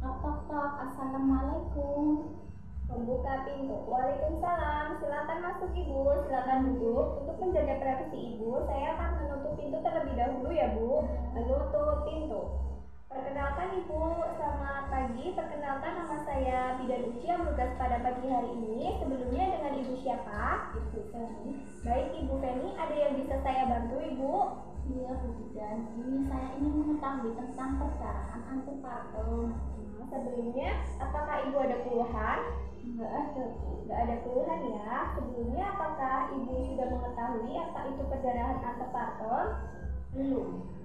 Tok, assalamualaikum. Membuka pintu. Waalaikumsalam. Silakan masuk Ibu. Silakan duduk. Untuk menjaga privasi Ibu, saya akan menutup pintu terlebih dahulu ya Bu. Menutup pintu. Perkenalkan Ibu, selamat pagi. Perkenalkan nama saya Bidan Uci yang bertugas pada pagi hari ini. Sebelumnya dengan Ibu siapa? Ibu Feni. Baik Ibu Feni, ada yang bisa saya bantu Ibu? Iya Bu Bidan, ini saya ingin mengetahui tentang perkara antepartum. Sebelumnya, apakah Ibu ada keluhan? Enggak ada Bu. Nggak ada keluhan ya. Sebelumnya, apakah Ibu sudah mengetahui apa itu perdarahan antepartum?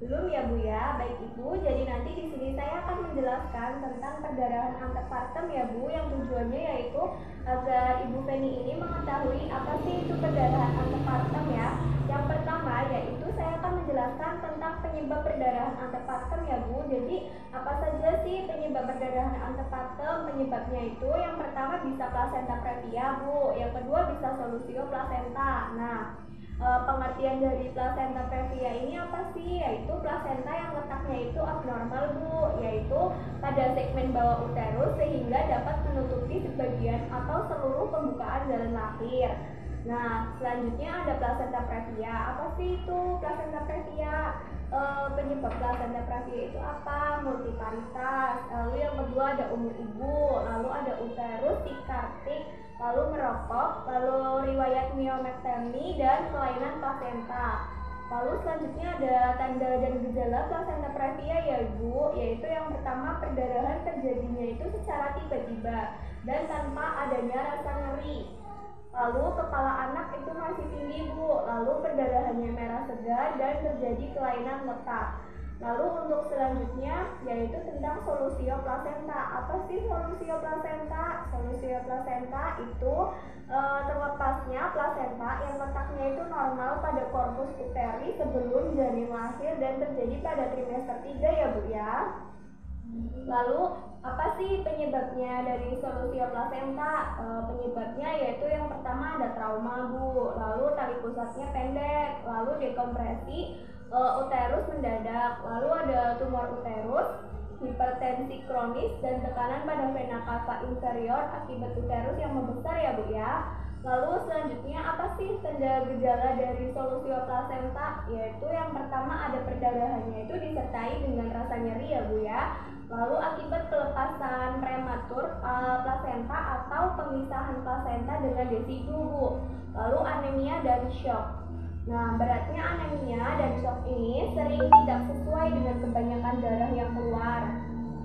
Belum ya Bu ya. Baik Ibu, jadi nanti di sini saya akan menjelaskan tentang perdarahan antepartum ya Bu, yang tujuannya yaitu agar Ibu Feni ini mengetahui apa sih itu perdarahan antepartum ya. Yang pertama yaitu saya akan menjelaskan tentang penyebab perdarahan antepartum ya Bu. Jadi apa saja sih penyebab perdarahan antepartum? Penyebabnya itu yang pertama bisa placenta previa Bu, yang kedua bisa solusio placenta. Nah, pengertian dari placenta previa ini apa sih? Yaitu placenta yang letaknya itu abnormal Bu, yaitu pada segmen bawah uterus sehingga dapat menutupi sebagian atau seluruh pembukaan jalan lahir. Nah, selanjutnya ada placenta previa. Apa sih itu placenta previa? Penyebab placenta previa itu apa? Multiparitas. Lalu yang kedua ada umur ibu, lalu ada uterus dikartik, lalu merokok, lalu riwayat miomektemi dan kelainan placenta. Lalu selanjutnya ada tanda dan gejala placenta previa ya Bu, yaitu yang pertama perdarahan terjadinya itu secara tiba-tiba dan tanpa adanya rasa nyeri. Lalu kepala anak itu masih tinggi Bu, lalu perdarahannya merah segar dan terjadi kelainan letak. Lalu untuk selanjutnya yaitu tentang solusio placenta. Apa sih solusio placenta? Solusio placenta itu terlepasnya placenta yang letaknya itu normal pada korpus uteri sebelum janin lahir dan terjadi pada trimester 3 ya Bu ya. Lalu apa sih penyebabnya dari solusio placenta? Penyebabnya yaitu yang pertama ada trauma Bu, lalu tali pusatnya pendek, lalu dekompresi uterus mendadak, lalu ada tumor uterus, hipertensi kronis dan tekanan pada vena cava inferior akibat uterus yang membesar ya Bu ya. Lalu selanjutnya apa sih tanda gejala dari solusio placenta? Yaitu yang pertama ada perdarahannya itu disertai dengan rasa nyeri ya Bu ya. Lalu akibat pelepasan prematur placenta atau pemisahan placenta dengan desidu Bu. Lalu anemia dan shock. Nah, beratnya anemia dan shock ini sering tidak sesuai dengan kebanyakan darah yang keluar.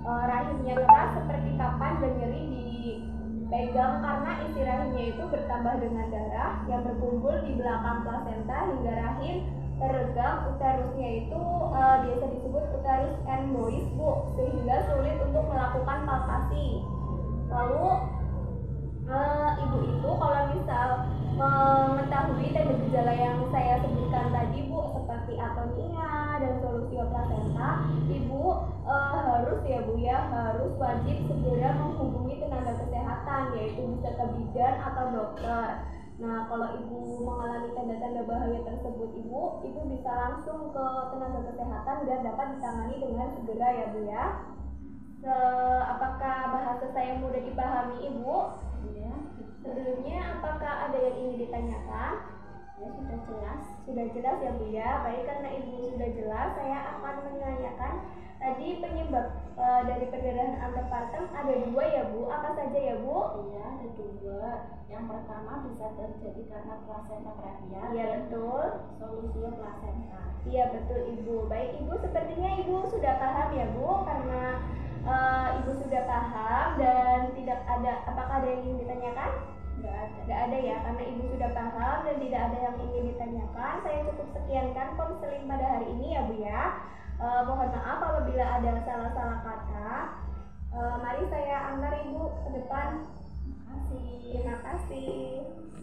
Rahimnya keras seperti kapan dan nyeri dipegang karena isi rahimnya itu bertambah dengan darah yang berkumpul di belakang plasenta hingga rahim teregam. Uterusnya itu biasa disebut uterus embois Bu, sehingga sulit untuk melakukan palpasi. Lalu ibu itu kalau misal mengetahui tanda gejala yang saya sebutkan tadi Bu, seperti atonia dan solusio placenta, ibu harus ya Bu ya, harus wajib segera menghubungi tenaga kesehatan, yaitu bisa ke bidan atau dokter. Nah, kalau ibu mengalami tanda-tanda bahaya tersebut ibu bisa langsung ke tenaga kesehatan biar dapat ditangani dengan segera ya Bu ya. Apakah bahasa saya mudah dipahami Ibu? Iya. Sebelumnya apakah ada yang ingin ditanyakan? Ya, sudah jelas. Sudah jelas ya Bu ya. Baik, karena Ibu sudah jelas, saya akan menanyakan tadi penyebab dari perdarahan antepartum ada dua ya Bu. Apa saja ya Bu? Iya, ada dua. Yang pertama bisa terjadi karena placenta previa. Iya betul. Solusio placenta. Iya betul Ibu. Baik Ibu, sepertinya Ibu sudah paham ya Bu, karena Ibu sudah paham dan tidak ada, apakah ada yang ingin ditanyakan? Nggak ada ya, karena Ibu sudah paham dan tidak ada yang ingin ditanyakan. Saya cukup sekiankan konseling pada hari ini ya Bu ya. Mohon maaf apabila ada salah-salah kata. Mari saya antar Ibu ke depan. Terima kasih. Terima kasih.